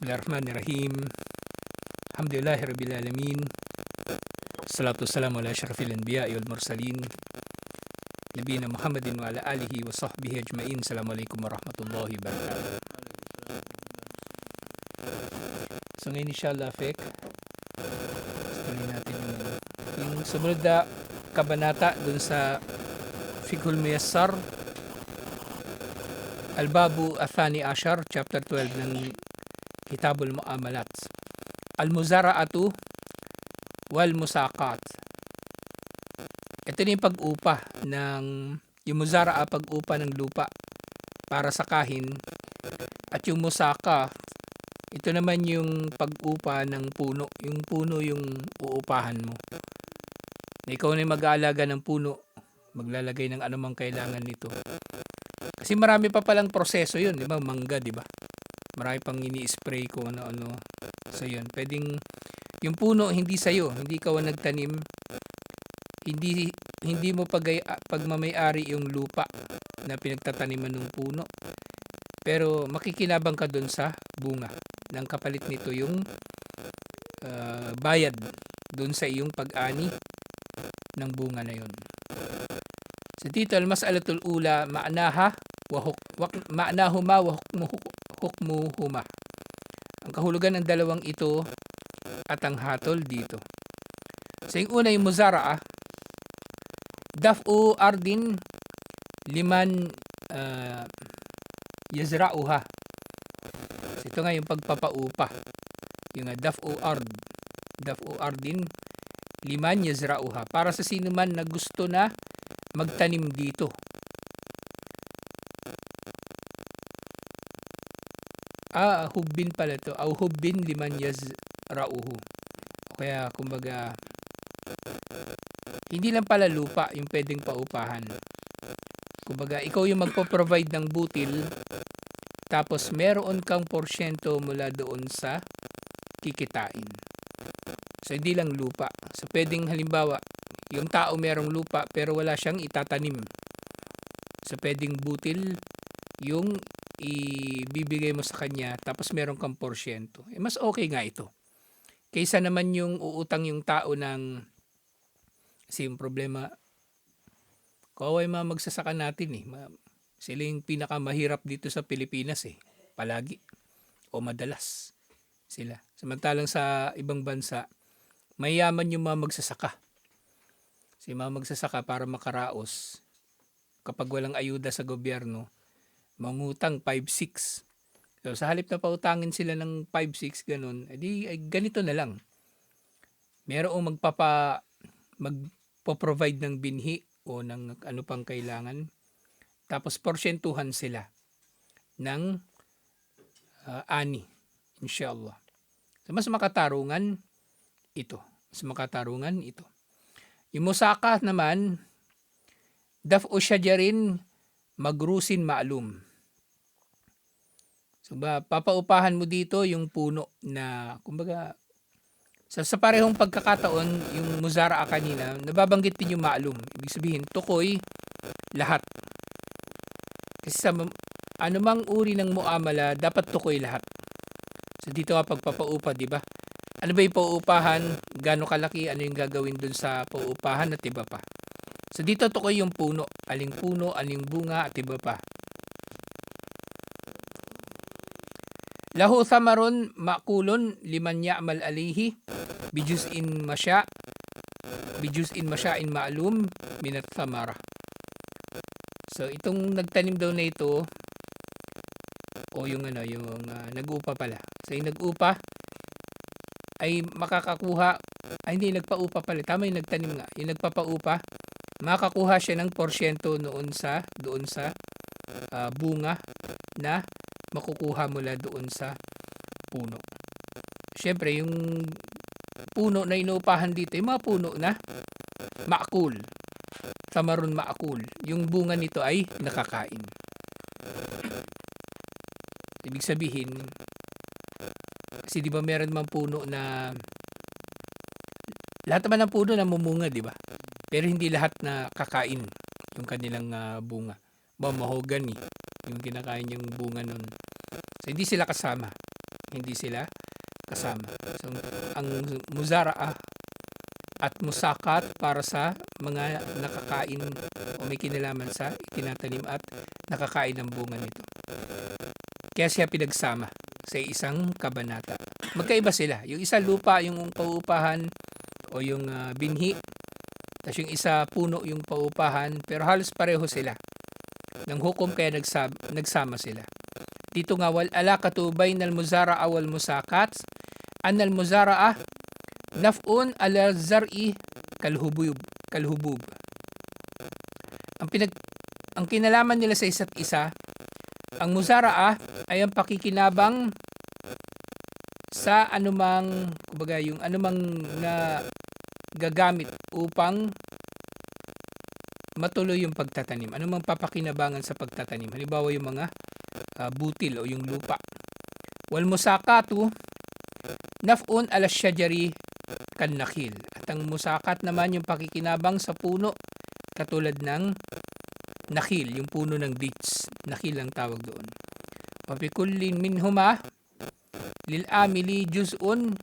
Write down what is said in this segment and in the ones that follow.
Bismillahirrahmanirrahim. Alhamdulillahi Rabbil Alamin. Salatu wassalamu ala asyrafil anbiya'i wal mursalin. Nabiyina Muhammadin wa ala alihi wa sahbihi ajma'in. Assalamualaikum warahmatullahi wabarakatuh. So ngayon inshallah, Fek, tuloy natin yung sumunod na kabanata dun sa Fiqhul Muyassar, Al-Babu Athani Ashar, chapter 12 ng Kitabul Mu'amalat. Al-Muzara'atu wal Musaqat. Ito na yung pag-upa ng, yung muzara'a, pag-upa ng lupa para sa kahin, at yung musaka, ito naman yung pag-upa ng puno. Yung puno yung uupahan mo. Na ikaw na yung mag-aalaga ng puno, maglalagay ng anumang kailangan nito. Kasi marami pa palang proseso yun, di ba? Mangga, di ba? Marami pang ini-spray ko ano-ano. So yun, pwedeng yung puno hindi sa'yo, hindi ikaw ang nagtanim, hindi mo pagmamay-ari yung lupa na pinagtataniman ng puno. Pero makikinabang ka dun sa bunga. Nang kapalit nito yung bayad dun sa iyong pag-ani ng bunga na yun. So dito, al-mas'alatul ula, ma'nahuma wa hukmuhuma. Ang kahulugan ng dalawang ito at ang hatol dito. So yung una, yung muzara'a, daf'u ardin liman yazra'uha. So ito nga yung pagpapaupa. Yung daf'u ardin liman yazra'uha. Para sa sino man na gusto na magtanim dito. Hubbin pala to. Hubbin liman yazra'uhu. Kaya kumbaga, hindi lang pala lupa yung pwedeng paupahan. Kumbaga, ikaw yung magpo-provide ng butil, tapos meron kang porsyento mula doon sa kikitain. So, hindi lang lupa. So, pwedeng halimbawa, yung tao merong lupa pero wala siyang itatanim. So, pwedeng butil yung ibibigay mo sa kanya tapos meron kang porsyento. Mas okay nga ito. Kaysa naman yung uutang yung tao ng, kasi yung problema, kaway mga magsasaka natin eh. Sila yung pinakamahirap dito sa Pilipinas eh. Palagi. O madalas sila. Samantalang sa ibang bansa, mayaman yung mga magsasaka. Si mga magsasaka para makaraos, kapag walang ayuda sa gobyerno, mangutang 5-6. So, sa halip na pautangin sila ng 5-6, ganun, edi ganito na lang. Merong magpo-provide ng binhi o ng ano pang kailangan. Tapos porsyentuhan sila ng ani, inshallah. So, mas makatarungan ito. Yung musaka naman, daf'u syajarin magrusin ma'lum. So papaupahan mo dito yung puno na, kumbaga, sa parehong pagkakataon, yung muzara'a kanina, nababanggit din yung ma'lum. Ibig sabihin, tukoy lahat. Kasi sa anumang uri ng muamala, dapat tukoy lahat. So dito nga pagpapaupa, di ba? Ano ba yung pauupahan? Gaano kalaki? Ano yung gagawin dun sa pauupahan at iba pa? So dito tukoy yung puno. Aling puno, aling bunga at iba pa. Lahu thamarun ma'kulun liman ya'mal alayhi bijuz'in masya'in ma'lum minat thamara. So itong nagtanim daw na ito, o yung nag-upa pala. So yung nag-upa ay makakakuha, hindi nagpaupa pala, tama yung nagtanim nga. Yung nagpapaupa, makakuha siya ng porsyento doon sa bunga na makukuha mula doon sa puno. Siyempre, yung puno na inuupahan dito, yung mga puno na maakul. Thamarun maakul. Yung bunga nito ay nakakain. Ibig sabihin, kasi di ba meron mang puno na, lahat naman ng puno na mumunga, di ba? Pero hindi lahat na kakain yung kanilang bunga. Mahogany, yung kinakain yung bunga nun. So, hindi sila kasama. hindi sila kasama. So, ang muzara'a at musakat para sa mga nakakain o may kinalaman sa itinatanim at nakakain ng bunga nito. Kaya siya pinagsama sa isang kabanata. Magkaiba sila. Yung isa lupa, yung pauupahan o yung binhi. Tapos yung isa puno, yung pauupahan. Pero halos pareho sila. Ng hukom kaya nagsama sila. Dito nga, wal alakatu bainal muzara'a wal musakat. Anal muzara'a naf'un ala zar'i kalhubub. Ang kinalaman nila sa isa't isa, ang muzara'a ay ang pakikinabang sa anumang, kumbaga yung anumang na gagamit upang matuloy yung pagtatanim. Anumang papakinabangan sa pagtatanim. Halimbawa yung mga butil o yung lupa. Wal musakatu naf'un ala syajari kan nakhil. At ang musakat naman yung pakikinabang sa puno katulad ng nakhil, yung puno ng dates. Nakhil ang tawag doon. Wa fi kullin minhuma lil amili juz'un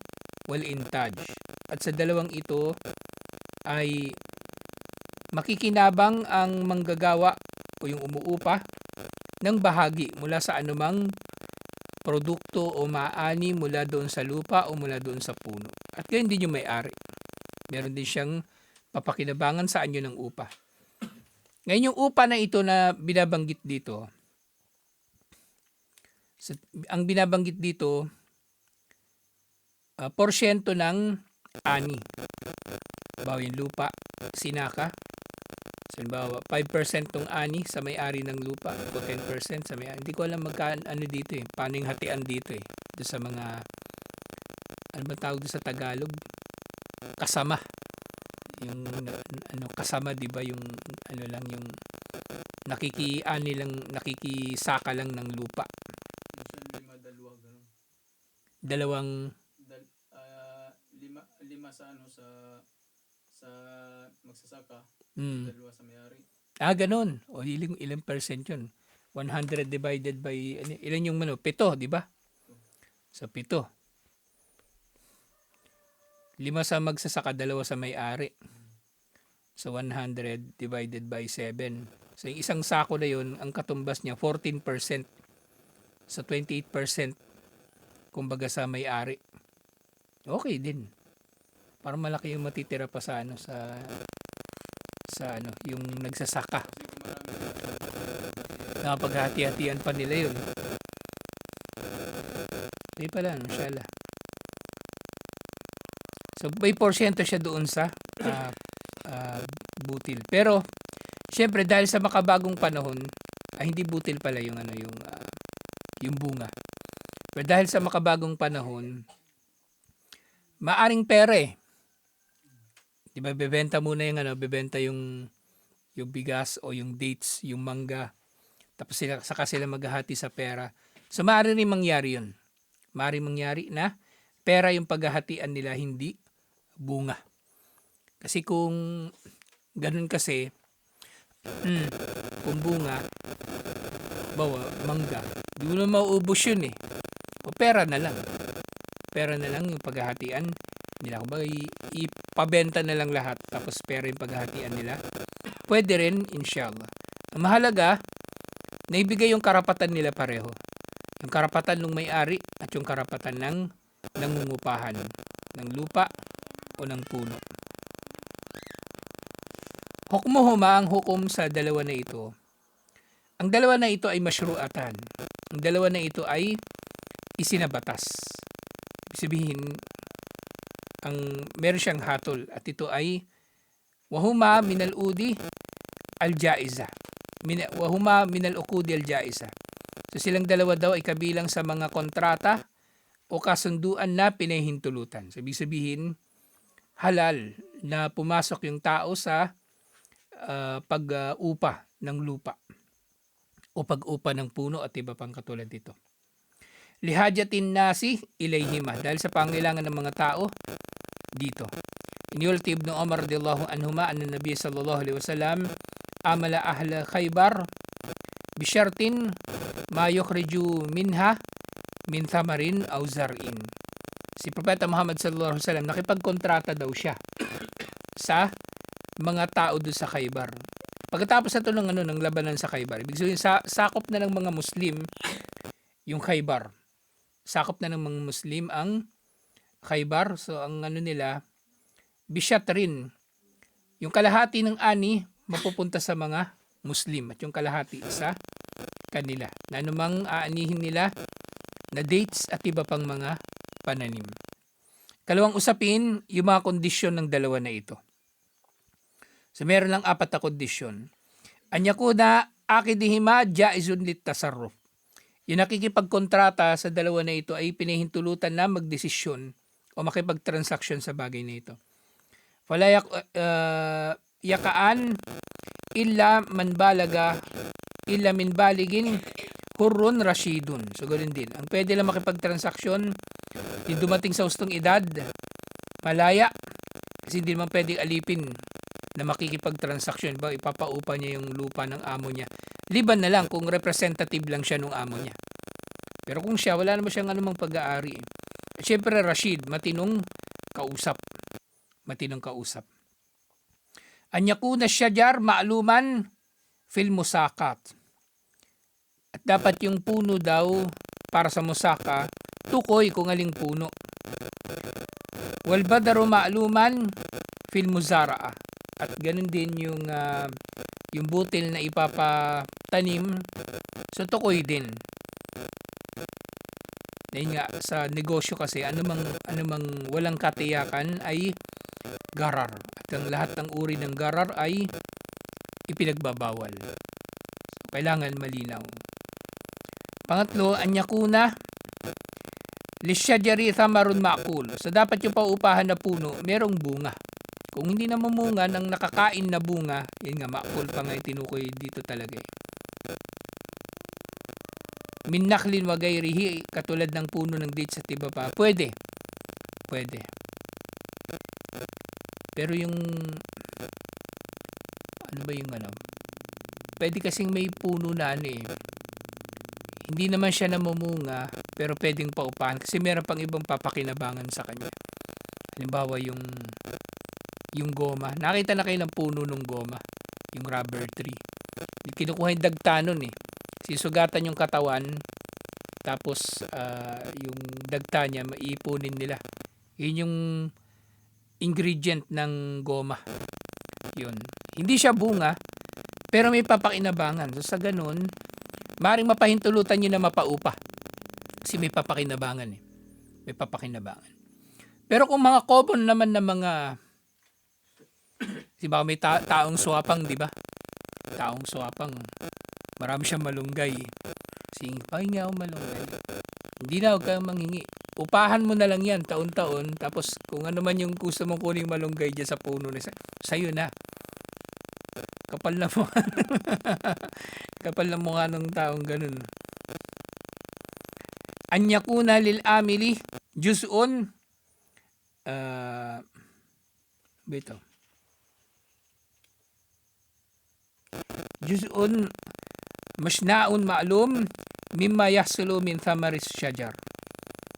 wal intaj. At sa dalawang ito ay makikinabang ang manggagawa o yung umuupa ng bahagi mula sa anumang produkto o maani mula doon sa lupa o mula doon sa puno. At ganyan din yung may-ari. Meron din siyang papakinabangan sa anyo ng upa. Ngayon yung upa na ito na binabanggit dito, ang binabanggit dito, porsyento ng ani. Bawa yung lupa, sinaka. So, halimbawa, 5% ng ani sa may-ari ng lupa o 10% sa may-ari. Hindi ko alam magkaan ano dito eh. Paano yung hatian dito eh. Doon sa mga, ano ba tawag doon sa Tagalog? Kasama. Yung ano kasama, 'di ba, yung ano lang yung nakikiani lang, nakikisaka lang ng lupa. Dalawa ganun. Dalawang lima sa ano sa magsasaka, dalawa sa may-ari. Ganun. O ilang percent 'yun? 100 divided by ilan yung 7, 'di ba? Sa 7. 5 sa magsasaka, 2 sa may-ari. So 100 divided by 7. So yung isang sako na yun, ang katumbas niya 14%. So 28% kumbaga sa may-ari. Okay din. Para malaki yung matitira pa sa ano sa ano, yung nagsasaka. Nakapaghati-hatian pa nila yun. Hindi pala, inshallah. So, may porsyento siya doon sa butil. Pero, syempre, dahil sa makabagong panahon, hindi butil pala yung ano, yung bunga. Pero dahil sa makabagong panahon, maaring pera eh. Di ba, bebenta muna yung ano, bebenta yung bigas o yung dates, yung mangga. Tapos saka sila maghahati sa pera. So, maaari rin mangyari yun. Maaari mangyari na pera yung paghahatian nila, hindi bunga. Kasi kung ganun kasi, kung bunga, bawa, mangga, di mo na mauubos yun eh. O pera na lang. Pera na lang yung paghahatian nila. Kung ipabenta na lang lahat, tapos pera yung paghahatian nila. Pwede rin, inshallah. Ang mahalaga, naibigay yung karapatan nila pareho. Yung karapatan ng may-ari at yung karapatan ng nangungupahan ng lupa o ng puno. Hukmuhuma, ang hukom sa dalawa na ito. Ang dalawa na ito ay masyru'atan. Ang dalawa na ito ay isinabatas. Sabihin, meron siyang hatol at ito ay wahuma minal udi al-jaiza. Wahuma minal ukudi al-jaiza. So silang dalawa daw ay kabilang sa mga kontrata o kasunduan na pinahintulutan. So, ibig sabihin, halal na pumasok yung tao sa pag-upa ng lupa o pag-upa ng puno at iba pang katulad dito. Lihajatin nasi ilayhima, dahil sa pangailangan ng mga tao dito. Iniulti Ibn Umar radiyallahu anhuma anna Nabi sallallahu alaihi wasallam amala ahla Khaybar bisyartin ma yukhriju minha min thamarin aw zar'in. Si Propeta Muhammad sallallahu alaihi wasallam nakipagkontrata daw siya sa mga tao doon sa Khaybar. Pagkatapos na ito ng labanan sa Khaybar, ibig sabihin sakop na ng mga Muslim yung Khaybar. Sakop na ng mga Muslim ang Khaybar. So ang nila, bisyat rin. Yung kalahati ng ani mapupunta sa mga Muslim at yung kalahati sa kanila. Na anumang aanihin nila na dates at iba pang mga pananim. Kalawang usapin, yung mga kondisyon ng dalawa na ito. So meron lang 4 na kondisyon. Anyakuna akidihima jaizun litasarruf. Yung nakikipagkontrata sa dalawa na ito ay pinahintulutan na magdesisyon o makipagtransaksyon sa bagay na ito. Fala yakaan illa man balaga illa min baligin hurrun rashidun. So ganoon din. Ang pwede lang makipagtransaksyon yung dumating sa hustong edad, malaya, kasi hindi naman pwedeng alipin na makikipagtransaksyon. Ba, ipapaupa niya yung lupa ng amo niya. Liban na lang kung representative lang siya ng amo niya. Pero kung siya, wala naman siyang anumang pag-aari. At syempre Rashid, matinong kausap. Matinong kausap. Anyakuna syajar ma'luman fil musakat. At dapat yung puno daw para sa musaka, tukoy kung aling puno. Wal badaru ma'luman fil muzara'a. At ganun din yung butil na ipapatanim, so tukoy din. Dahil nga sa negosyo kasi anumang walang katiyakan ay garar. At ang lahat ng uri ng garar ay ipinagbabawal. So, kailangan malinaw. Pangatlo, anyakuna lisyajari thamarun ma'kul. So dapat yung paupahan na puno merong bunga. Kung hindi na mamunga ng nakakain na bunga, yun nga, ma'kul pa nga itinukoy dito talaga eh. Min naklin wa gayrihi, katulad ng puno ng dates at iba pa. Pwede. Pero yung pwede kasing may puno na hindi naman siya namumunga, pero pwedeng paupahan kasi meron pang ibang papakinabangan sa kanya. Halimbawa yung goma. Nakita na kayo ng puno ng goma, yung rubber tree. Kinukuha yung dagtanon sisugatan yung katawan, tapos yung dagta niya maipunin nila. Yun yung ingredient ng goma. Yun. Hindi siya bunga, pero may papakinabangan. So sa ganun, maring mapahintulutan nyo na mapaupa. Kasi may papakinabangan May papakinabangan. Pero kung mga common naman na mga di ba may taong swapang, di ba? Taong swapang. Marami siyang malunggay. Sige, pahingi ako malunggay. Hindi na, huwag kang manghingi. Upahan mo na lang yan, taon-taon. Tapos kung ano man yung gusto mong kuning malunggay dyan sa puno, sa'yo na. Kapal na mukha. Kapal na mukha ng taong ganun. Anyakuna lil amili juz'un juz'un mashna'un ma'lum mimma yahsulu min thamaris syajar.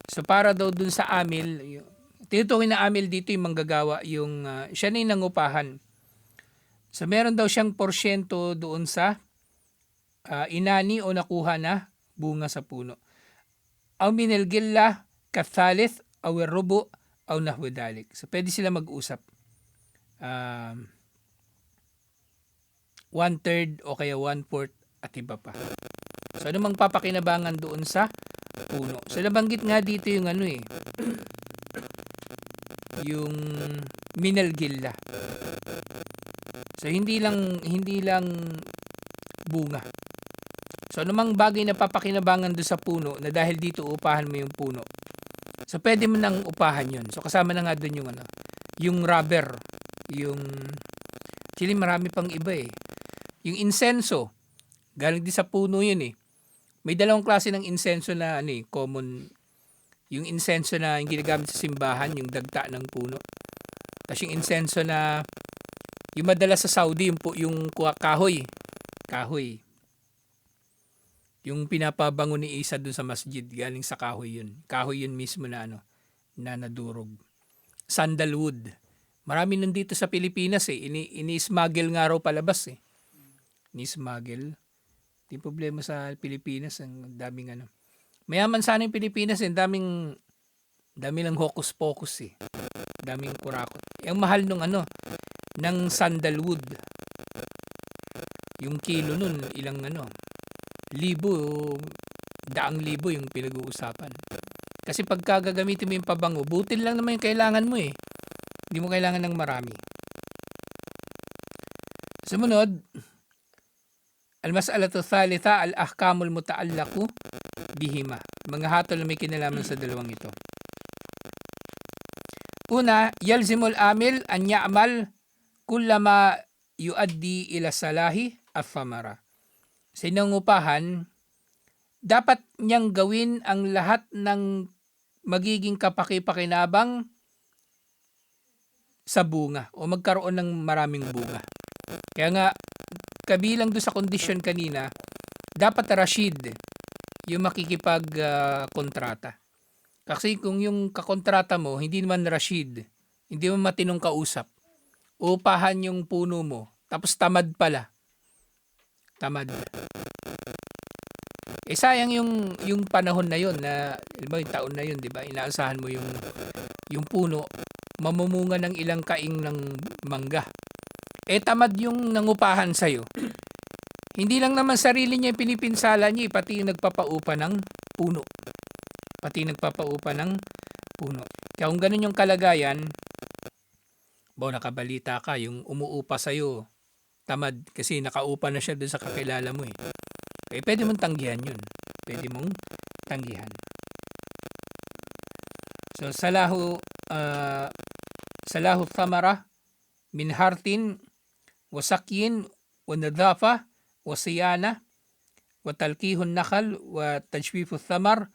So para daw dun sa amil, tinutukoy na amil dito yung manggagawa, yung siya na yung nangupahan. So meron daw siyang porsyento doon sa inani o nakuha na bunga sa puno. Aw minal gilla kathalith aw rubu aw nahwa dalik. So pwede sila mag-usap. 1/3 o kaya 1/4 at iba pa. So ano mang papakinabangan doon sa puno. So nabanggit nga dito yung yung minal gilla. So hindi lang bunga. So anumang bagay na papakinabangan doon sa puno na dahil dito upahan mo yung puno. So pwede mo nang upahan yun. So kasama na nga doon yung yung rubber, yung actually marami pang iba Yung insenso, galing din sa puno yun May dalawang klase ng insenso na common. Yung insenso na yung ginagamit sa simbahan, yung dagta ng puno. Tapos yung insenso na yung madalas sa Saudi, yung kahoy. Kahoy. Yung pinapabango ni Isa dun sa masjid, galing sa kahoy yun. Kahoy yun mismo na na nadurog. Sandalwood. Marami nun dito sa Pilipinas eh. Ini-smuggle nga raw palabas eh. Ini-smuggle. Yung problema sa Pilipinas, ang daming Mayaman sana yung Pilipinas eh. Dami lang hocus pocus eh. Daming kurakot. Ang mahal nung ng sandalwood. Yung kilo nun, ilang libo, daang libo yung pinag-uusapan. Kasi pagka gagamitin mo yung pabango, butil lang naman yung kailangan mo eh. Hindi mo kailangan ng marami. Sumunod, al-mas'alatu thalitha al-ahkamul muta'allaqu bihima. Mga hatol na may kinalaman sa dalawang ito. Una, yalzimul amil an ya'mal kullama yuaddi ila salahi at-thamara. Sa nangupahan, dapat niyang gawin ang lahat ng magiging kapaki-pakinabang sa bunga o magkaroon ng maraming bunga. Kaya nga, kabilang doon sa condition kanina, dapat Rashid yung makikipag-kontrata. Kasi kung yung kakontrata mo, hindi naman Rashid, hindi mo matinong kausap, upahan yung puno mo, tapos tamad pala. Tamad. Sayang yung panahon na yun, na yung taon na yun, di ba? Inaasahan mo yung puno, mamumunga ng ilang kaing ng mangga. Tamad yung nangupahan sa'yo. Hindi lang naman sarili niya yung pinipinsala niya, pati yung nagpapaupa ng puno. Kaya kung ganun yung kalagayan, nakabalita ka, yung umuupa sa'yo, tamad kasi nakaupa na siya doon sa kakilala mo eh. Pwede mong tanggihan yun. So, salahu thamara min hartin wa sakyin wa nadhafa wa siyana wa talkihun nakal wa tajwifu thamar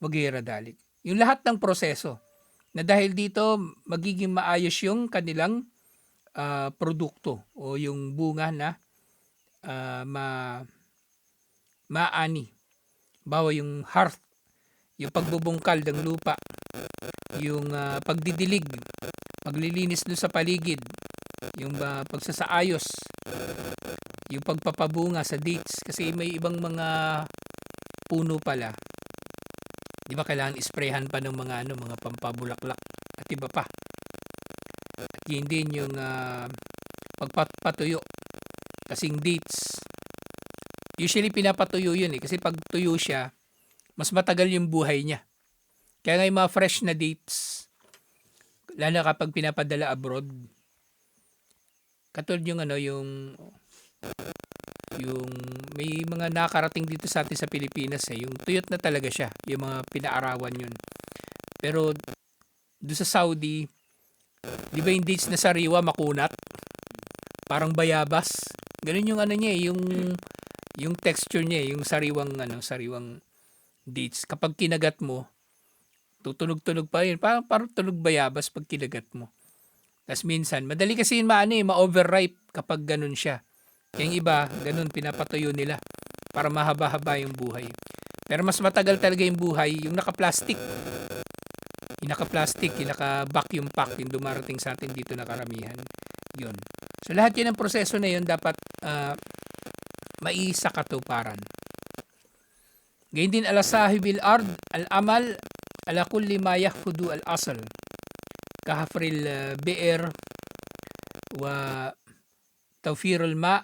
wa ghayra dalik. Yung lahat ng proseso na dahil dito magiging maayos yung kanilang produkto o yung bunga na maani. Bawa yung hearth, yung pagbubungkal ng lupa, yung pagdidilig, paglilinis doon sa paligid, yung pagsasaayos, yung pagpapabunga sa dates. Kasi may ibang mga puno pala, di ba kailangan isprayhan pa ng mga pampabulaklak at iba pa. At yun din yung pagpapatuyo. Kasing dates, usually pinapatuyo yun eh. Kasi pag tuyo siya, mas matagal yung buhay niya. Kaya nga yung mga fresh na dates, lalo kapag pinapadala abroad, katulad yung may mga nakarating dito sa atin sa Pilipinas eh, yung tuyot na talaga siya, yung mga pinaarawan yun. Pero doon sa Saudi, di ba yung dates na sariwa makunat? Parang bayabas. Ganun yung niya eh, yung texture niya eh, yung sariwang dates. Kapag kinagat mo, tutunog-tunog pa yun. Parang tunog bayabas pag kinagat mo. Tapos minsan, madali kasi yun ma-overripe kapag ganun siya. Kaya yung iba, ganun, pinapatuyo nila para mahaba-haba yung buhay. Pero mas matagal talaga yung buhay, yung naka-plastic. Yung naka-vacuum pack, yung dumarating sa atin dito na karamihan. Yun. So lahat yun ang proseso na yun dapat maisa katuparan. Gayun din ala sahibil ard al-amal ala kulli ma yahfudu al-asal kahafril bi'er wa tawfirul ma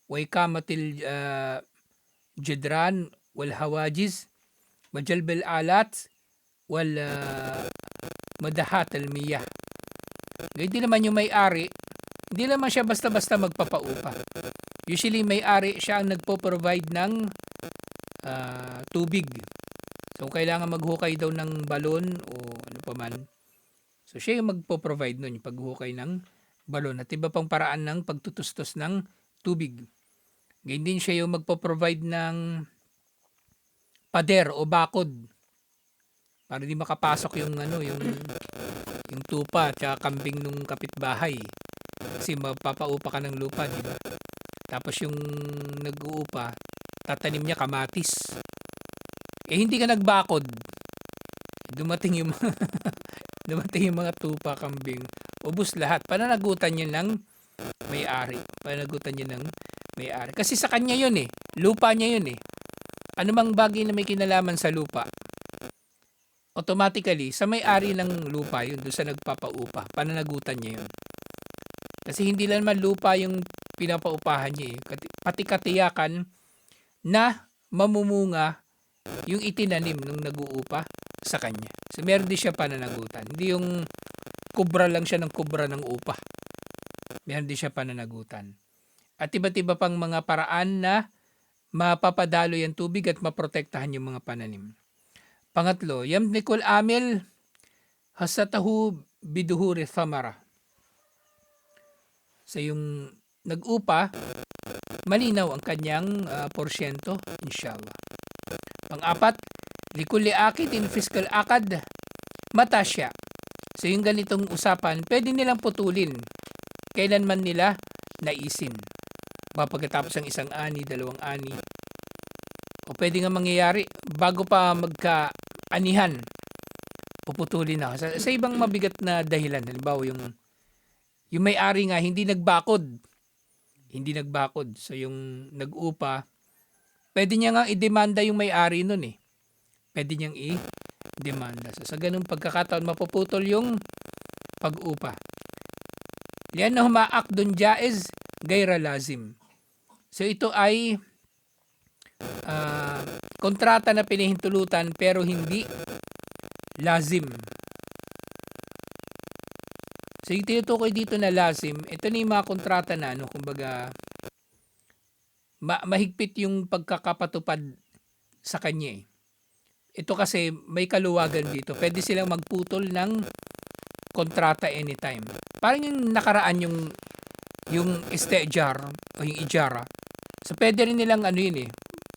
wa ikamatil jidran wal hawajiz wa jalbil alat wal madahat al-miyah. Gayun din naman yung may-ari, hindi naman siya basta-basta magpapaupa. Usually may-ari siya ang nagpo-provide ng tubig. So kailangan maghukay daw ng balon o ano pa man. So siya yung magpo-provide nun, yung paghukay ng balon at iba pang paraan ng pagtutustos ng tubig. Ganyan din siya yung magpo-provide ng pader o bakod para di makapasok yung tupa at kambing nung kapitbahay. Kasi mapapaupa ka ng lupa, di ba? Tapos yung nag-uupa, tatanim niya kamatis. Hindi ka nagbakod. Dumating yung dumating yung mga tupa, kambing. Ubus lahat. Pananagutan niya ng may-ari. Pananagutan niya ng may-ari. Kasi sa kanya yun eh. Lupa niya yun eh. Ano mang bagay na may kinalaman sa lupa, automatically, sa may-ari ng lupa yun, doon sa nagpapaupa, pananagutan niya yun. Kasi hindi lang naman lupa yung pinapaupahan niya eh. Pati katiyakan na mamumunga yung itinanim nung nag-uupa sa kanya. So meron din siya pananagutan. Hindi yung kubra lang siya ng kubra ng upa. Meron din siya pananagutan. At iba't iba pang mga paraan na mapapadalo yung tubig at maprotektahan yung mga pananim. Pangatlo, yamnikul amil hasatahu biduhuri thamara. So yung nag-upa, malinaw ang kanyang porsyento, inshallah. Pang-apat, likulli akidin fiscal akad matasya. So yung ganitong usapan, pwede nilang putulin kailanman nila naisin. Pagkatapos ng isang ani, dalawang ani. O pwede nga mangyayari, bago pa magka-anihan, puputulin na. Sa ibang mabigat na dahilan, halimbawa yung may-ari nga hindi nagbakod. So yung nag-upa, pwede niya nga i-demanda yung may-ari nun eh. Pwede niyang i-demanda. So sa ganung pagkakataon, mapuputol yung pag-upa. Lianna humaakdun jaiz gaira lazim. So ito ay kontrata na pinahintulutan pero hindi lazim. So yung tinutukoy dito na lazim, ito na yung mga kontrata na kumbaga mahigpit yung pagkakapatupad sa kanya eh. Ito kasi may kaluwagan dito. Pwede silang magputol ng kontrata anytime. Parang yung nakaraan yung istejar o yung ijara. So pwede rin nilang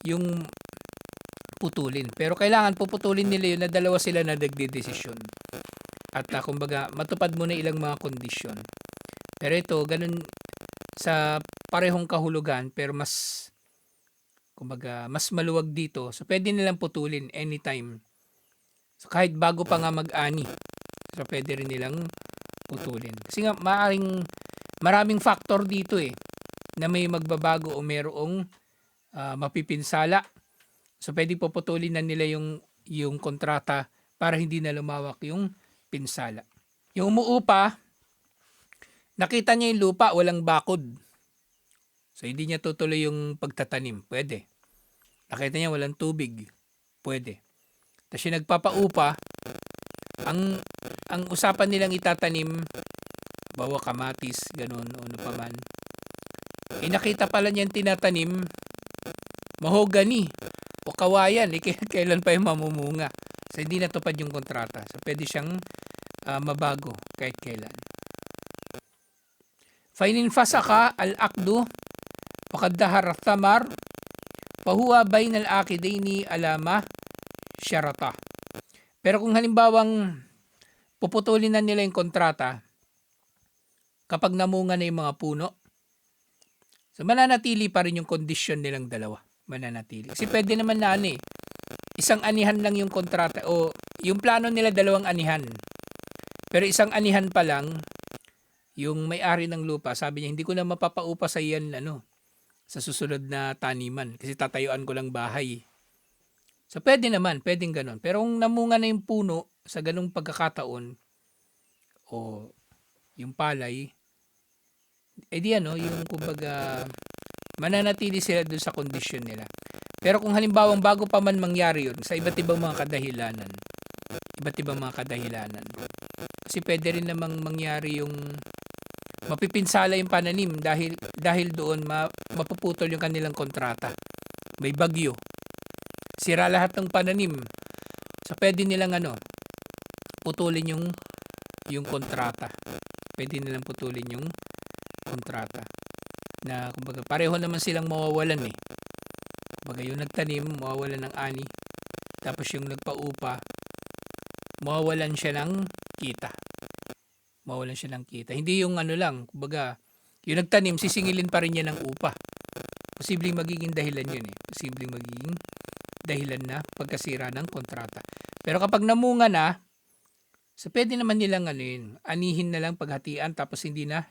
yung putulin. Pero kailangan puputulin nila yun na dalawa sila na nagdedesisyon. At kumbaga matupad mo na ilang mga kondisyon. Pero ito, ganun sa parehong kahulugan pero mas maluwag dito. So pwede nilang putulin anytime. So kahit bago pa nga mag-ani. So pwede rin nilang putulin. Kasi nga maraming factor dito eh na may magbabago o merong mapipinsala. So pwede puputulin na nila yung kontrata para hindi na lumawak yung pinsala. Yung umuupa, nakita niya yung lupa, walang bakod. So hindi niya tutuloy yung pagtatanim. Pwede. Nakita niya walang tubig. Pwede. Tapos yung nagpapaupa, ang usapan nilang itatanim, bawa kamatis, ganun, o ano pa man. Nakita pala niyan tinatanim, mahogany, o kawayan, kailan pa yung mamumunga. So hindi natupad yung kontrata. So pwede siyang mabago kahit kailan. Fainin fasaka al-akdu, wakadahar thamar, pahuwa bainal akidaini alama syarata. Pero kung halimbawang puputulin na nila yung kontrata kapag namunga na yung mga puno, so mananatili pa rin yung kondisyon nilang dalawa. Mananatili. Kasi pwede naman na isang anihan lang yung kontrata o yung plano nila dalawang anihan. Pero isang anihan pa lang, yung may-ari ng lupa, sabi niya, hindi ko na mapapaupa sa iyan sa susunod na taniman kasi tatayuan ko lang bahay. So pwede naman, pwedeng ganon. Pero kung namunga na yung puno sa ganung pagkakataon o yung palay, yung kumbaga mananatili sila doon sa kondisyon nila. Pero kung halimbawang bago pa man mangyari yun sa iba't ibang mga kadahilanan. Kasi pwede rin namang mangyari yung mapipinsala yung pananim dahil doon mapuputol yung kanilang kontrata. May bagyo. Sira lahat ng pananim. So pwede nilang putulin yung kontrata. Pwede nilang putulin yung kontrata. Na kumbaga pareho naman silang mawawalan eh. Kumbaga yung nagtanim, mawawalan ng ani. Tapos yung nagpaupa, mawawalan siya ng kita. Hindi yung lang, kumbaga yung nagtanim, sisingilin pa rin niya ng upa. Posibleng magiging dahilan yun eh. Posibleng magiging dahilan na pagkasira ng kontrata. Pero kapag namunga na, so pwede naman nilang anihin na lang paghatian tapos hindi na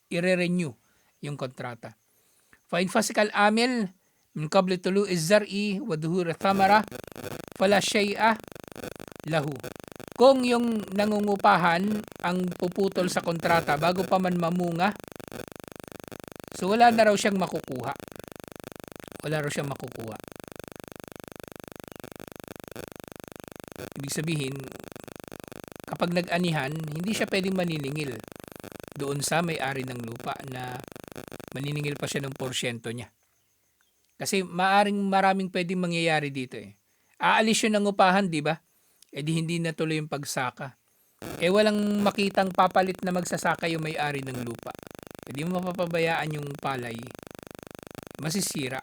i-renew yung kontrata. فإن فسق العامل من قبل طلوع الزرع وظهور الثمرة فلا شيء له. Kung yung nangungupahan ang puputol sa kontrata bago pa man mamunga, so wala na raw siyang makukuha. Wala raw siyang makukuha. Ibig sabihin, kapag nag-anihan, hindi siya pwedeng maniningil doon sa may-ari ng lupa na maniningil pa siya ng porsyento niya. Kasi maraming pwedeng mangyayari dito eh. Aalis yun ng upahan, di ba? E di hindi na tuloy yung pagsaka. Eh walang makitang papalit na magsasaka yung may-ari ng lupa. E di mo mapapabayaan yung palay. Masisira.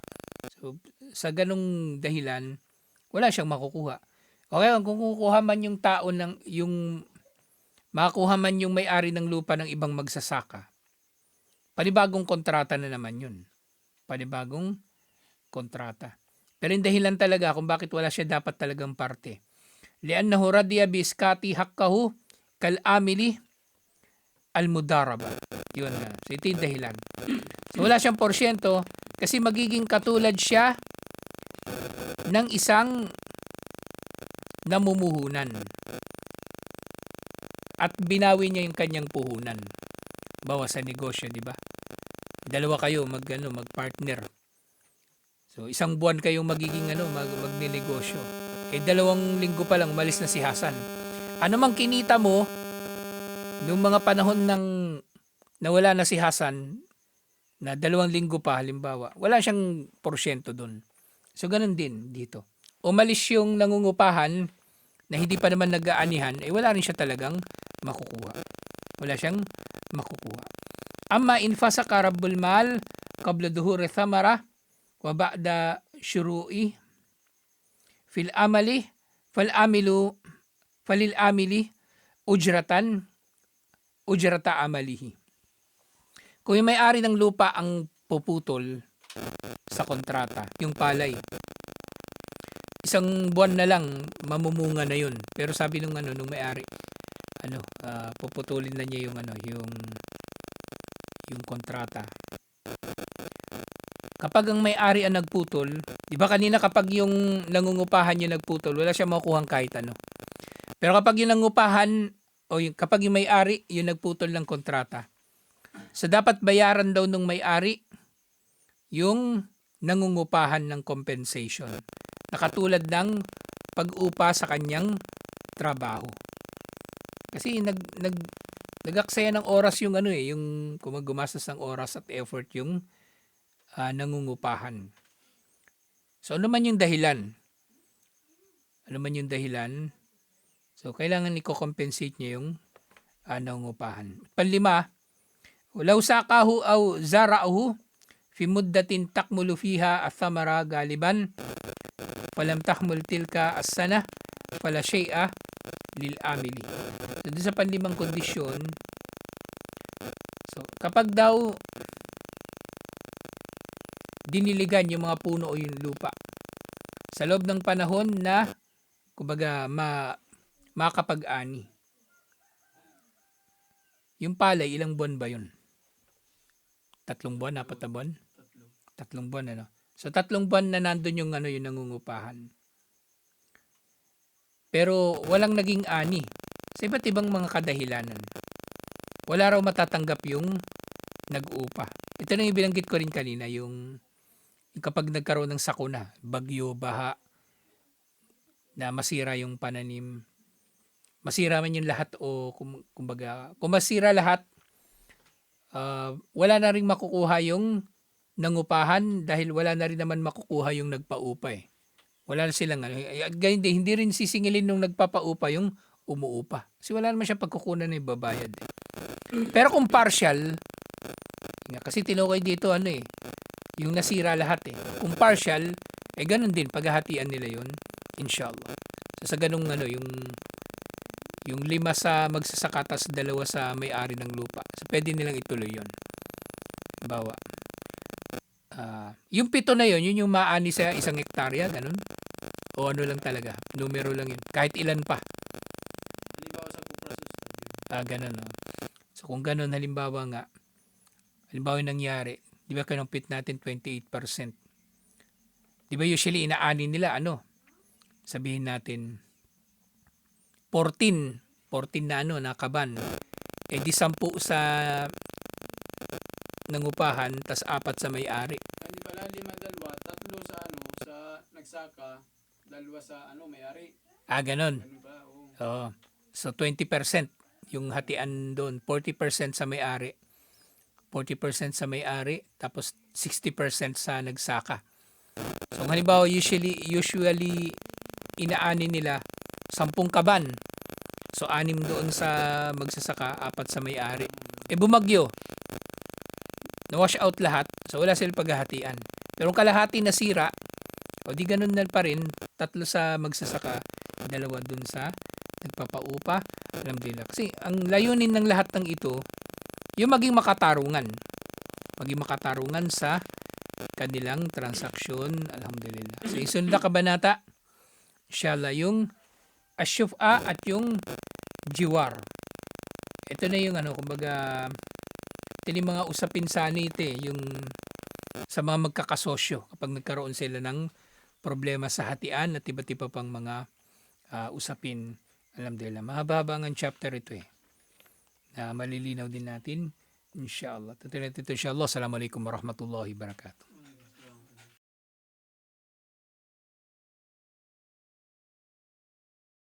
So, sa ganong dahilan, wala siyang makukuha. Okay, kung kukuha man yung tao makakuha man yung may-ari ng lupa ng ibang magsasaka, panibagong kontrata na naman yun. Panibagong kontrata. Pero yung dahilan talaga kung bakit wala siya dapat talagang parte. لأنه رضي بإسقاط حقه كالعامل المضاربة. Yun na. So ito yung dahilan. So wala siyang porsyento kasi magiging katulad siya ng isang namumuhunan. At binawi niya yung kanyang puhunan. Bawa sa negosyo, di ba? Dalawa kayo mag-partner. So isang buwan kayong magiging magnenegosyo. Eh 2 linggo pa lang umalis na si Hasan. Ano mang kinita mo nung mga panahon na wala na si Hasan na 2 linggo pa halimbawa, wala siyang porsyento doon. So ganun din dito. Umalis yung nangungupahan na hindi pa naman nag-aanihan, eh wala rin siya talagang makukuha. Wala siyang makukuha. Amma in fasaka rabbul mal qabla duhuri thamara wa ba'da syuru'i fil amali falil amili ujrata amalihi. Kung yung may-ari ng lupa ang puputol sa kontrata, yung palay, 1 buwan na lang mamumunga na yun. Pero sabi nung may-ari, puputulin na niya yung kontrata. Kapag ang may-ari ang nagputol, di ba kanina kapag yung nangungupahan yung nagputol, wala siya makukuhang kahit ano. Pero kapag yung nangupahan kapag yung may-ari yung nagputol ng kontrata, so dapat bayaran daw nung may-ari yung nangungupahan ng compensation. Nakatulad ng pag-upa sa kanyang trabaho. Kasi nag-aksaya ng oras yung yung gumastos ng oras at effort yung nangungupahan. So ano man yung dahilan? So kailangan i-compensate niya yung nangungupahan. Panlima, law saqahu aw zara'ahu fi muddatin takmulu fiha athamara galiban falam tahmul tilka as-sana fala shay'a lil amili. So doon sa panlimang kondisyon, so kapag daw diniligan yung mga puno o yung lupa sa loob ng panahon na kumbaga makapag-ani. Yung palay, ilang buwan ba yun? 3 buwan, 4 na buwan? 3 buwan, So 3 buwan na nandun yung yung nangungupahan. Pero walang naging ani. Sa iba't ibang mga kadahilanan. Wala raw matatanggap yung nag-upa. Ito na yung binanggit ko rin kanina, yung kapag nagkaroon ng sakuna, bagyo, baha, na masira yung pananim, masira man yung lahat o kumbaga, kung masira lahat, wala na rin makukuha yung nangupahan dahil wala na rin naman makukuha yung nagpaupa eh. Wala na silang ganyan din, hindi rin sisingilin nung nagpapaupa yung umuupa. Kasi wala naman siya pagkukunan na ibabayad eh. Pero kung partial, kasi tinukoy dito yung nasira lahat eh. Kung partial, ganun din, paghahatian nila yun, inshallah. So sa ganung yung 5 sa magsasaka tas 2 sa may-ari ng lupa. So pwede nilang ituloy yun. Bawa. Yung 7 na yun yung maani sa 1 hektarya, ganun? O ano lang talaga, numero lang yun. Kahit ilan pa. Halimbawa sa kuprasos. Ganun, no? So kung ganun, halimbawa yung nangyari, di ba kinumpit natin 28%. Di ba usually inaani nila, sabihin natin, 14 na na kaban. Eh di 10 sa nangupahan, tas 4 sa may-ari. Hindi pala 5, 2, 3 sa sa nagsaka, 2 sa may-ari. Ganun. Ganun ba? Oo. Oo. So 20% yung hatian doon, 40% sa may-ari. 40% sa may-ari, tapos 60% sa nagsaka. So halimbawa usually inaani nila 10 kaban. So 6 doon sa magsasaka, 4 sa may-ari. Bumagyo. Na-wash out lahat. So wala silang paghahatian. Pero kung kalahati nasira, o di ganun na pa rin, 3 sa magsasaka, 2 dun sa nagpapaupa. Alhamdulillah. Kasi ang layunin ng lahat ng ito, yung maging makatarungan. Maging makatarungan sa kanilang transaksyon. Alhamdulillah. So isunod na kabanata, inshallah, yung asyuf'a at yung jiwar. Ito na yung kumbaga, ito yung mga usapin sa yung sa mga magkakasosyo kapag nagkaroon sila ng problema sa hatian at iba't iba pang mga usapin. Alhamdulillah. Mahaba-haba ang chapter ito na malilinaw din natin. Inshallah. Tutuloy natin ito inshallah. Assalamualaikum warahmatullahi wabarakatuh.